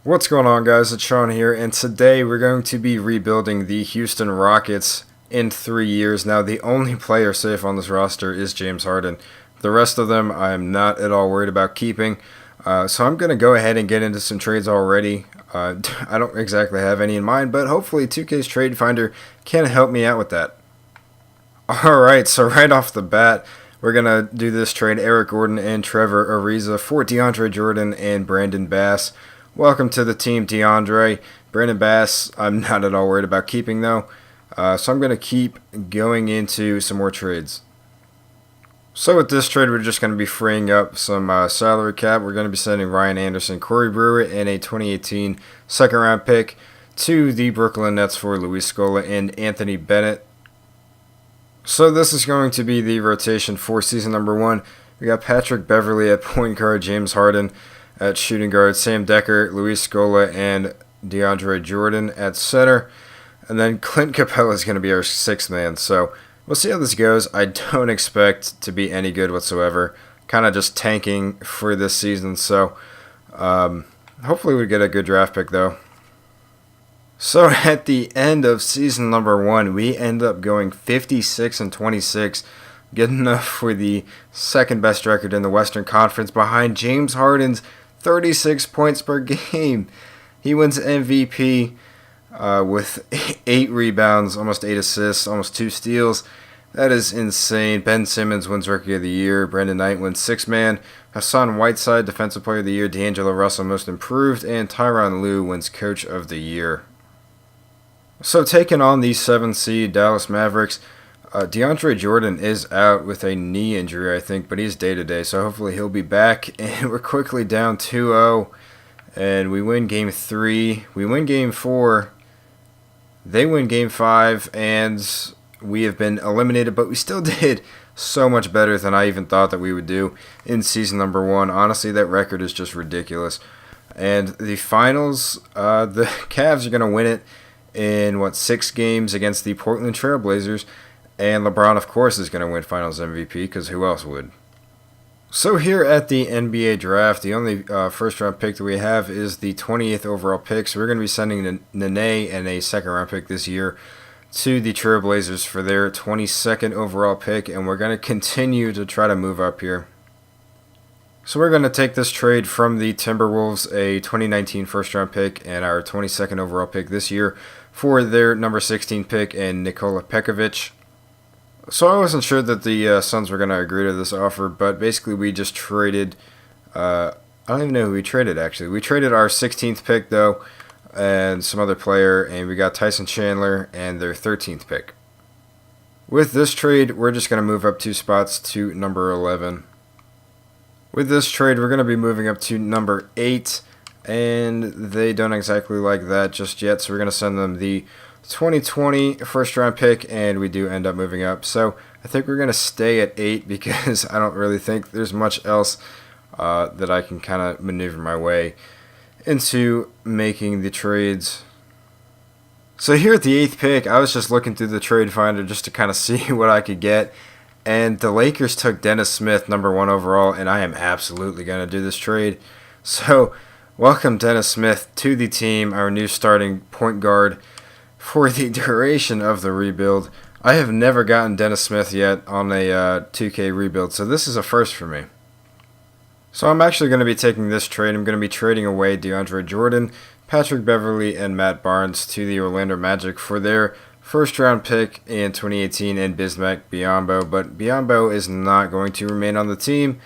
What's going on, guys? It's Sean here, and today we're going to be rebuilding the Houston Rockets in 3 years. Now, the only player safe on this roster is James Harden. The rest of them I'm not at all worried about keeping. So I'm going to go ahead and get into some trades already. I don't exactly have any in mind, but hopefully 2K's Trade Finder can help me out with that. Alright, so right off the bat, we're going to do this trade: Eric Gordon and Trevor Ariza for DeAndre Jordan and Brandon Bass. Welcome to the team, DeAndre. Brandon Bass, I'm not at all worried about keeping, though. So I'm going to keep going into some more trades. So with this trade, we're just going to be freeing up some salary cap. We're going to be sending Ryan Anderson, Corey Brewer, and a 2018 second-round pick to the Brooklyn Nets for Luis Scola and Anthony Bennett. So this is going to be the rotation for season number 1. We got Patrick Beverley at point guard, James Harden at shooting guard, Sam Decker, Luis Scola, and DeAndre Jordan at center. And then Clint Capella is going to be our sixth man. So we'll see how this goes. I don't expect to be any good whatsoever. Kind of just tanking for this season. So hopefully we get a good draft pick, though. So at the end of season number 1, we end up going 56-26. Good enough for the second best record in the Western Conference, behind James Harden's 36 points per game. He wins MVP with 8 rebounds, almost 8 assists, almost 2 steals. That is insane. Ben Simmons wins Rookie of the Year. Brandon Knight wins Sixth Man. Hassan Whiteside, Defensive Player of the Year. D'Angelo Russell, Most Improved. And Tyronn Lue wins Coach of the Year. So taking on the 7th seed Dallas Mavericks, DeAndre Jordan is out with a knee injury, I think, but he's day-to-day, so hopefully he'll be back. And we're quickly down 2-0, and we win Game 3. We win Game 4. They win Game 5, and we have been eliminated, but we still did so much better than I even thought that we would do in season number 1. Honestly, that record is just ridiculous. And the finals, the Cavs are going to win it in, 6 games against the Portland Trail Blazers. And LeBron, of course, is going to win Finals MVP, because who else would? So here at the NBA Draft, the only first-round pick that we have is the 28th overall pick. So we're going to be sending Nene and a second-round pick this year to the Trailblazers for their 22nd overall pick. And we're going to continue to try to move up here. So we're going to take this trade from the Timberwolves, a 2019 first-round pick and our 22nd overall pick this year, for their number 16 pick and Nikola Pekovic. So I wasn't sure that the Suns were going to agree to this offer, but basically we just traded, I don't even know who we traded, actually. We traded our 16th pick, though, and some other player, and we got Tyson Chandler and their 13th pick. With this trade, we're just going to move up 2 spots to number 11. With this trade, we're going to be moving up to number 8, and they don't exactly like that just yet, so we're going to send them the 2020 first-round pick, and we do end up moving up. So I think we're going to stay at 8 because I don't really think there's much else that I can kind of maneuver my way into making the trades. So here at the 8th pick, I was just looking through the trade finder just to kind of see what I could get. And the Lakers took Dennis Smith, number 1 overall, and I am absolutely going to do this trade. So welcome Dennis Smith to the team, our new starting point guard for the duration of the rebuild. I have never gotten Dennis Smith yet on a 2K rebuild, so this is a first for me. So I'm actually going to be taking this trade. I'm going to be trading away DeAndre Jordan, Patrick Beverley, and Matt Barnes to the Orlando Magic for their first-round pick in 2018 and Bismack Biyombo. But Biyombo is not going to remain on the team,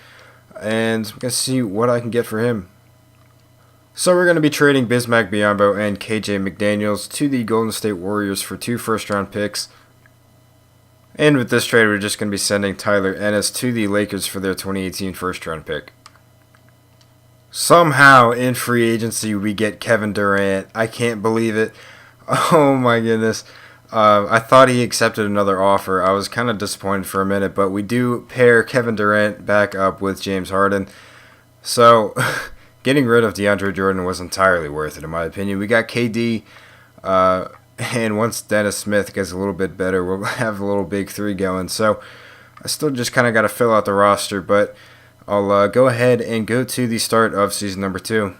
and I'm going to see what I can get for him. So we're going to be trading Bismack Biyombo and KJ McDaniels to the Golden State Warriors for 2 first-round picks. And with this trade, we're just going to be sending Tyler Ennis to the Lakers for their 2018 first-round pick. Somehow, in free agency, we get Kevin Durant. I can't believe it. Oh my goodness. I thought he accepted another offer. I was kind of disappointed for a minute, but we do pair Kevin Durant back up with James Harden. So getting rid of DeAndre Jordan was entirely worth it, in my opinion. We got KD, and once Dennis Smith gets a little bit better, we'll have a little big 3 going. So I still just kind of got to fill out the roster, but I'll go ahead and go to the start of season number 2.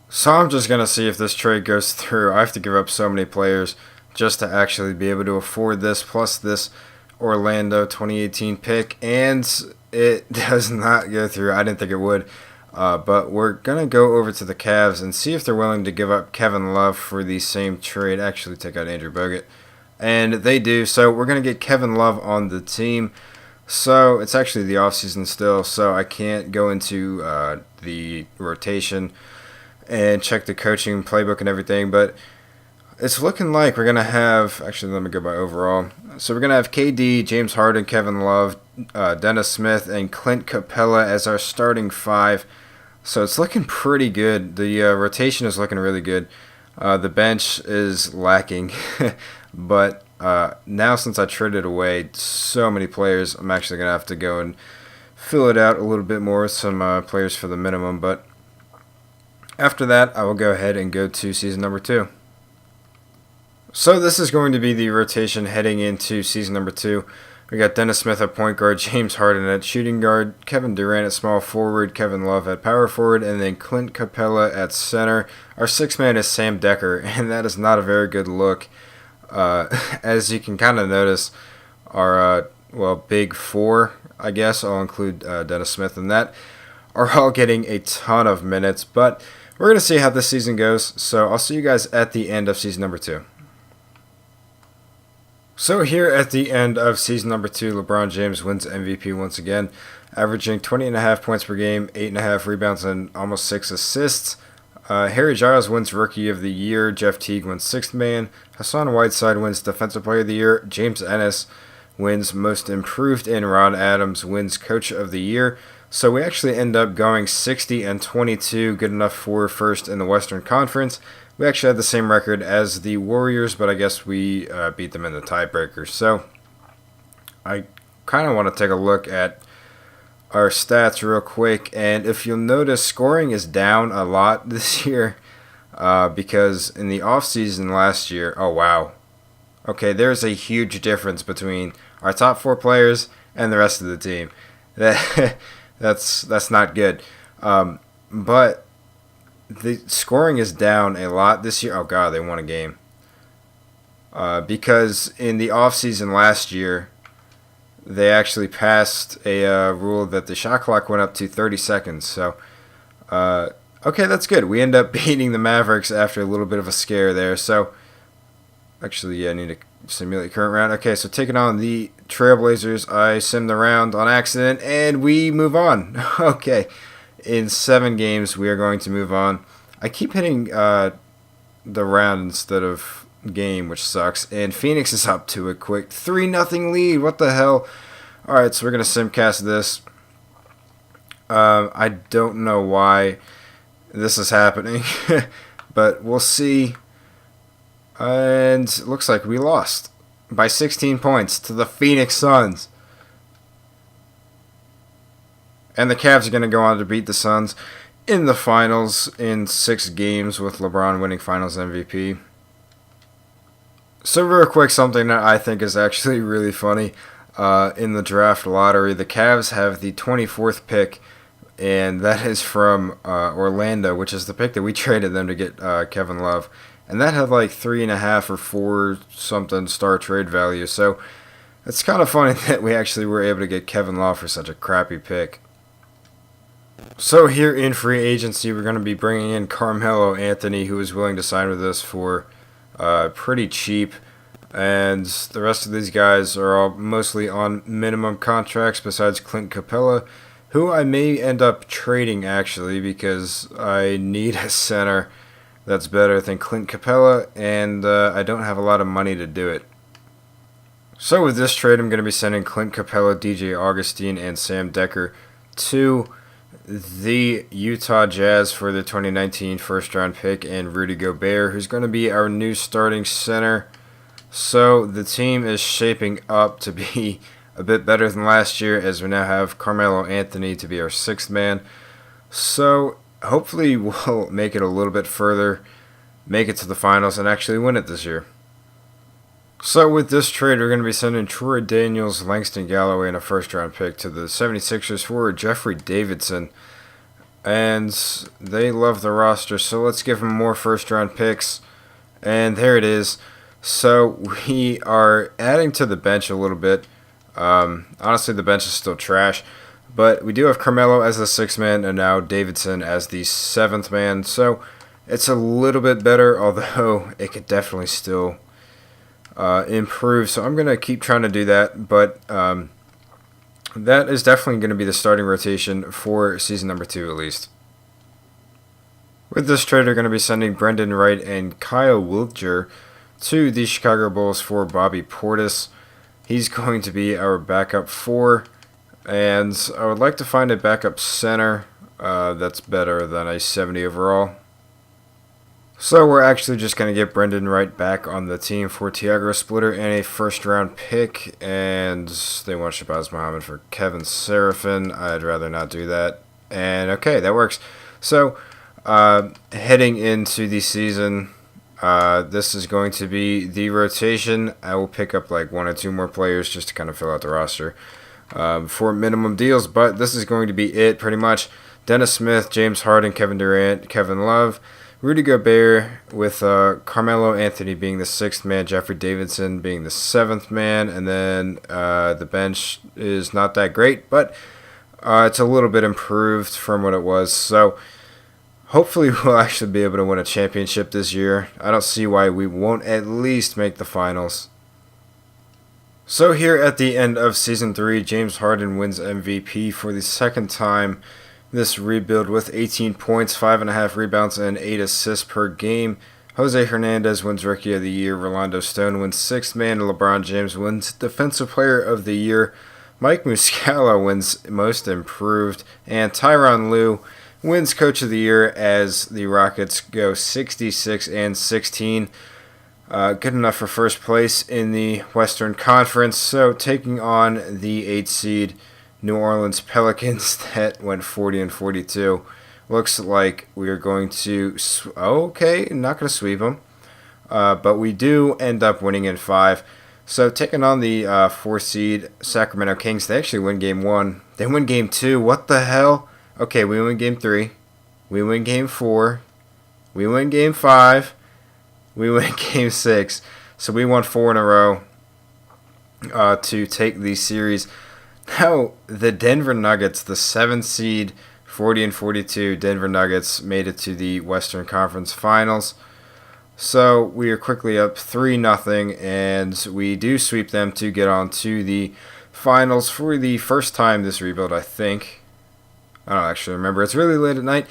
So I'm just going to see if this trade goes through. I have to give up so many players just to actually be able to afford this, plus this Orlando 2018 pick, and it does not go through. I didn't think it would. But we're going to go over to the Cavs and see if they're willing to give up Kevin Love for the same trade. Actually, take out Andrew Bogut. And they do. So we're going to get Kevin Love on the team. So it's actually the offseason still, so I can't go into the rotation and check the coaching playbook and everything. But it's looking like we're going to have, actually, let me go by overall. So we're going to have KD, James Harden, Kevin Love, Dennis Smith, and Clint Capella as our starting five. So it's looking pretty good. The rotation is looking really good. The bench is lacking. But now since I traded away so many players, I'm actually going to have to go and fill it out a little bit more with some players for the minimum. But after that, I will go ahead and go to season number 2. So this is going to be the rotation heading into season number 2. We got Dennis Smith at point guard, James Harden at shooting guard, Kevin Durant at small forward, Kevin Love at power forward, and then Clint Capella at center. Our sixth man is Sam Dekker, and that is not a very good look. As you can kind of notice, our big four, I guess, I'll include Dennis Smith in that, are all getting a ton of minutes. But we're going to see how this season goes, so I'll see you guys at the end of season number 2. So here at the end of season number 2, LeBron James wins MVP once again, averaging 20.5 points per game, 8.5 rebounds, and almost 6 assists. Harry Giles wins Rookie of the Year, Jeff Teague wins Sixth Man, Hassan Whiteside wins Defensive Player of the Year, James Ennis wins Most Improved, and Ron Adams wins Coach of the Year. So we actually end up going 60-22, good enough for first in the Western Conference. We actually had the same record as the Warriors, but I guess we beat them in the tiebreaker. So I kind of want to take a look at our stats real quick. And if you'll notice, scoring is down a lot this year because in the offseason last year, oh, wow. Okay, there's a huge difference between our top 4 players and the rest of the team. That's not good. But the scoring is down a lot this year. Oh, God, they won a game. Because in the offseason last year, they actually passed a rule that the shot clock went up to 30 seconds. So, okay, that's good. We end up beating the Mavericks after a little bit of a scare there. So, actually, yeah, I need to simulate current round. Okay, so taking on the Trailblazers, I simmed the round on accident, and we move on. Okay. In 7 games, we are going to move on. I keep hitting the round instead of game, which sucks. And Phoenix is up to a quick 3-0 lead. What the hell? All right, so we're going to simcast this. I don't know why this is happening, but we'll see. And it looks like we lost by 16 points to the Phoenix Suns. And the Cavs are going to go on to beat the Suns in the finals in 6 games with LeBron winning finals MVP. So real quick, something that I think is actually really funny. In the draft lottery, the Cavs have the 24th pick, and that is from Orlando, which is the pick that we traded them to get Kevin Love. And that had like 3.5 or 4 something star trade value. So it's kind of funny that we actually were able to get Kevin Love for such a crappy pick. So here in free agency, we're going to be bringing in Carmelo Anthony, who is willing to sign with us for pretty cheap. And the rest of these guys are all mostly on minimum contracts besides Clint Capella, who I may end up trading actually because I need a center that's better than Clint Capella, and I don't have a lot of money to do it. So with this trade, I'm going to be sending Clint Capella, DJ Augustine, and Sam Dekker to the Utah Jazz for the 2019 first-round pick, and Rudy Gobert, who's going to be our new starting center. So the team is shaping up to be a bit better than last year, as we now have Carmelo Anthony to be our 6th man. So hopefully we'll make it a little bit further, make it to the finals, and actually win it this year. So with this trade, we're going to be sending Troy Daniels, Langston Galloway, and a first-round pick to the 76ers for Jeffrey Davidson. And they love the roster, so let's give them more first-round picks. And there it is. So we are adding to the bench a little bit. Honestly, the bench is still trash. But we do have Carmelo as the 6th man and now Davidson as the 7th man. So it's a little bit better, although it could definitely still improve. So I'm going to keep trying to do that. But that is definitely going to be the starting rotation for season number 2 at least. With this trade, we're going to be sending Brendan Wright and Kyle Wiltjer to the Chicago Bulls for Bobby Portis. He's going to be our backup 4. And I would like to find a backup center that's better than a 70 overall. So we're actually just going to get Brendan Wright back on the team for Tiago Splitter and a first-round pick. And they want Shabazz Muhammad for Kevin Seraphin. I'd rather not do that. And okay, that works. So heading into the season, this is going to be the rotation. I will pick up like 1 or 2 more players just to kind of fill out the roster for minimum deals. But this is going to be it pretty much. Dennis Smith, James Harden, Kevin Durant, Kevin Love, Rudy Gobert, with Carmelo Anthony being the 6th man, Jeffrey Davidson being the 7th man, and then the bench is not that great, but it's a little bit improved from what it was. So hopefully we'll actually be able to win a championship this year. I don't see why we won't at least make the finals. So here at the end of Season 3, James Harden wins MVP for the 2nd time this rebuild with 18 points, 5.5 rebounds, and 8 assists per game. Jose Hernandez wins Rookie of the Year. Rolando Stone wins 6th man. LeBron James wins Defensive Player of the Year. Mike Muscala wins Most Improved. And Tyronn Lue wins Coach of the Year as the Rockets go 66-16. Good enough for first place in the Western Conference. So taking on the 8th seed New Orleans Pelicans that went 40-42. Looks like we are going to not going to sweep them, but we do end up winning in 5. So taking on the 4th seed Sacramento Kings, they actually win game 1. They win game 2. What the hell? Okay, we win game 3. We win game 4. We win game 5. We win game 6. So we won 4 in a row to take the series. Now, the Denver Nuggets, the 7th seed, 40-42, Denver Nuggets made it to the Western Conference Finals. So we are quickly up 3-0, and we do sweep them to get on to the finals for the first time this rebuild, I think. I don't actually remember. It's really late at night.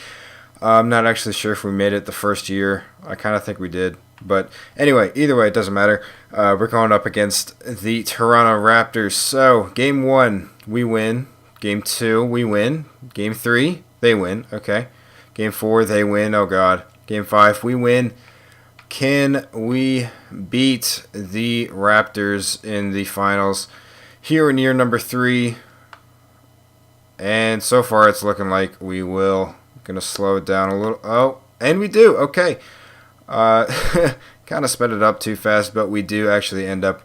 I'm not actually sure if we made it the first year. I kind of think we did. But anyway, either way, it doesn't matter. We're going up against the Toronto Raptors. So, game 1, we win. Game 2, we win. Game 3, they win. Okay. Game 4, they win. Oh, God. Game 5, we win. Can we beat the Raptors in the finals here in year number 3? And so far, it's looking like we will. Going to slow it down a little. Oh, and we do. Okay. Kind of sped it up too fast, but we do actually end up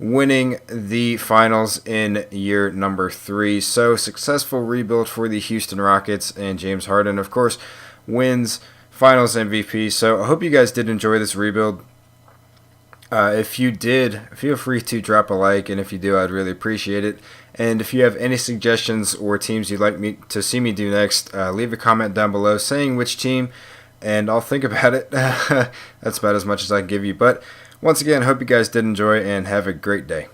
winning the finals in year number 3. So successful rebuild for the Houston Rockets, and James Harden, of course, wins finals MVP. So I hope you guys did enjoy this rebuild. If you did, feel free to drop a like, and if you do, I'd really appreciate it. And if you have any suggestions or teams you'd like me to see me do next, leave a comment down below saying which team, and I'll think about it. That's about as much as I can give you. But once again, hope you guys did enjoy, and have a great day.